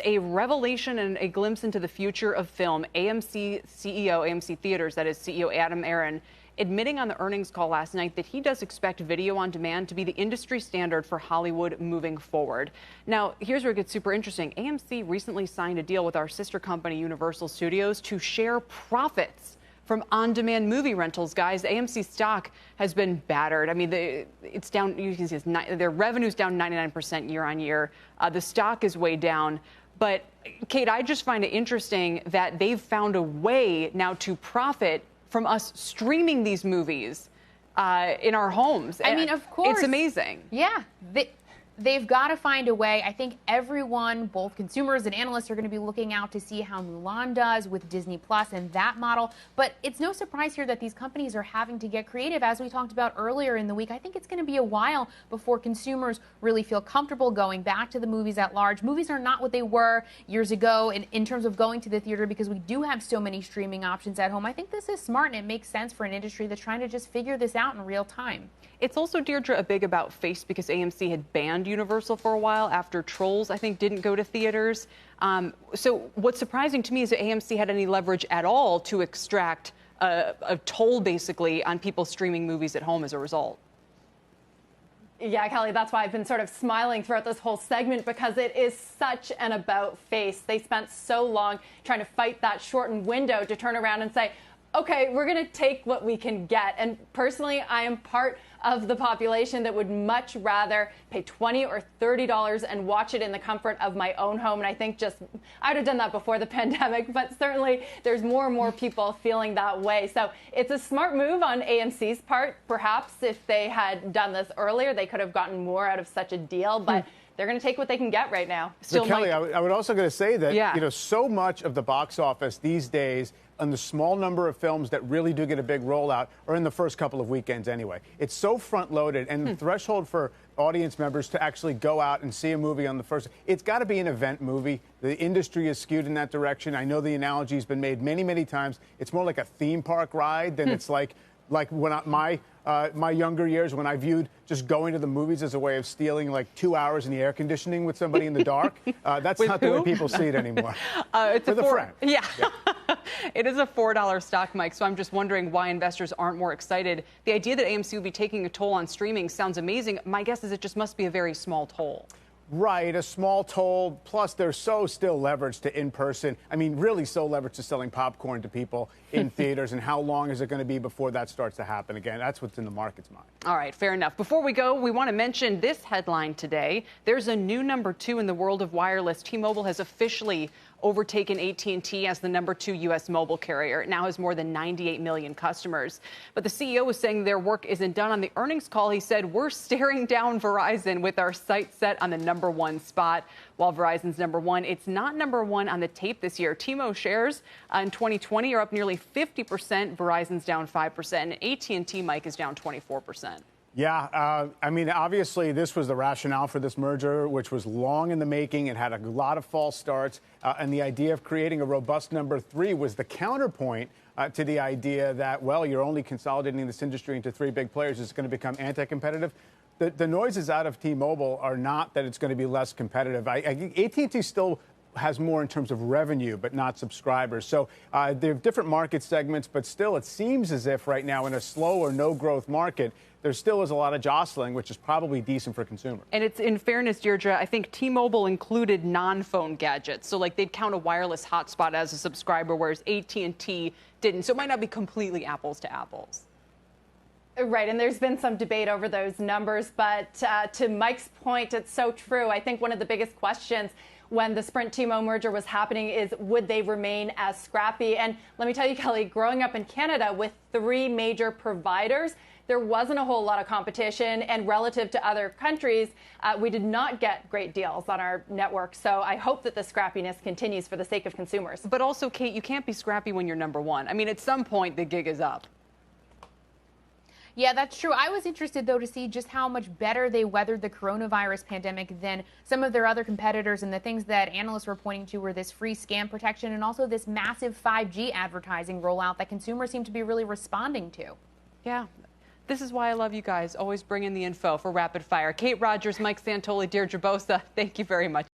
A revelation and a glimpse into the future of film. AMC CEO, AMC Theaters, that is CEO Adam Aron, admitting on the earnings call last night that he does expect video on demand to be the industry standard for Hollywood moving forward. Now, here's where it gets super interesting. AMC recently signed a deal with our sister company, Universal Studios, to share profits from on-demand movie rentals. Guys, AMC stock has been battered. I mean, it's down. You can see their revenue's down 99% year on year. The stock is way down. But, Kate, I just find it interesting that they've found a way now to profit from us streaming these movies in our homes. I mean, of course. It's amazing. Yeah. They've got to find a way. I think everyone, both consumers and analysts, are going to be looking out to see how Mulan does with Disney Plus and that model. But it's no surprise here that these companies are having to get creative. As we talked about earlier in the week, I think it's going to be a while before consumers really feel comfortable going back to the movies at large. Movies are not what they were years ago in terms of going to the theater because we do have so many streaming options at home. I think this is smart and it makes sense for an industry that's trying to just figure this out in real time. It's also, Deirdre, a big about face because AMC had banned Universal for a while after Trolls, I think, didn't go to theaters. So what's surprising to me is that AMC had any leverage at all to extract a toll, basically, on people streaming movies at home as a result. Yeah, Kelly, that's why I've been sort of smiling throughout this whole segment because it is such an about face. They spent so long trying to fight that shortened window to turn around and say, okay, we're going to take what we can get. And personally, I am part of the population that would much rather pay $20 or $30 and watch it in the comfort of my own home. And I think I would have done that before the pandemic, but certainly there's more and more people feeling that way. So it's a smart move on AMC's part. Perhaps if they had done this earlier, they could have gotten more out of such a deal. But they're going to take what they can get right now. Still, Kelly, I would also going to say that, so much of the box office these days and the small number of films that really do get a big rollout are in the first couple of weekends anyway. It's so front-loaded, and the threshold for audience members to actually go out and see a movie on the first, it's got to be an event movie. The industry is skewed in that direction. I know the analogy has been made many, many times. It's more like a theme park ride than it's like when my younger years when I viewed just going to the movies as a way of stealing like 2 hours in the air conditioning with somebody in the dark. That's not the way people see it anymore. It's with a friend. Yeah. It is a $4 stock, Mike, so I'm just wondering why investors aren't more excited. The idea that AMC would be taking a toll on streaming sounds amazing. My guess is it just must be a very small toll. Right, a small toll, plus they're so still leveraged to in-person. I mean, really so leveraged to selling popcorn to people in theaters. And how long is it going to be before that starts to happen again? That's what's in the market's mind. All right, fair enough. Before we go, we want to mention this headline today. There's a new number 2 in the world of wireless. T-Mobile has officially overtaken AT&T as the number 2 U.S. mobile carrier. It now has more than 98 million customers. But the CEO was saying their work isn't done. On the earnings call, he said, we're staring down Verizon with our sights set on the number 1 spot. While Verizon's number 1, it's not number 1 on the tape this year. T-Mo shares in 2020 are up nearly 50%. Verizon's down 5%. And AT&T, Mike, is down 24%. Yeah, I mean, obviously, this was the rationale for this merger, which was long in the making. It had a lot of false starts. And the idea of creating a robust number 3 was the counterpoint to the idea that, well, you're only consolidating this industry into 3 big players. It's going to become anti-competitive. The noises out of T-Mobile are not that it's going to be less competitive. AT&T still has more in terms of revenue, but not subscribers. So they have different market segments, but still it seems as if right now in a slow or no growth market, there still is a lot of jostling, which is probably decent for consumers. And it's, in fairness, Deirdre, I think T-Mobile included non-phone gadgets. So like they'd count a wireless hotspot as a subscriber, whereas AT&T didn't. So it might not be completely apples to apples. Right, and there's been some debate over those numbers, but to Mike's point, it's so true. I think one of the biggest questions when the Sprint T-Mo merger was happening is would they remain as scrappy? And let me tell you, Kelly, growing up in Canada with 3 major providers, there wasn't a whole lot of competition, and relative to other countries, we did not get great deals on our network. So I hope that the scrappiness continues for the sake of consumers. But also, Kate, you can't be scrappy when you're number 1. I mean, at some point, the gig is up. Yeah, that's true. I was interested, though, to see just how much better they weathered the coronavirus pandemic than some of their other competitors. And the things that analysts were pointing to were this free scam protection and also this massive 5G advertising rollout that consumers seem to be really responding to. Yeah. This is why I love you guys. Always bring in the info for Rapid Fire. Kate Rogers, Mike Santoli, Deirdre Bosa, thank you very much.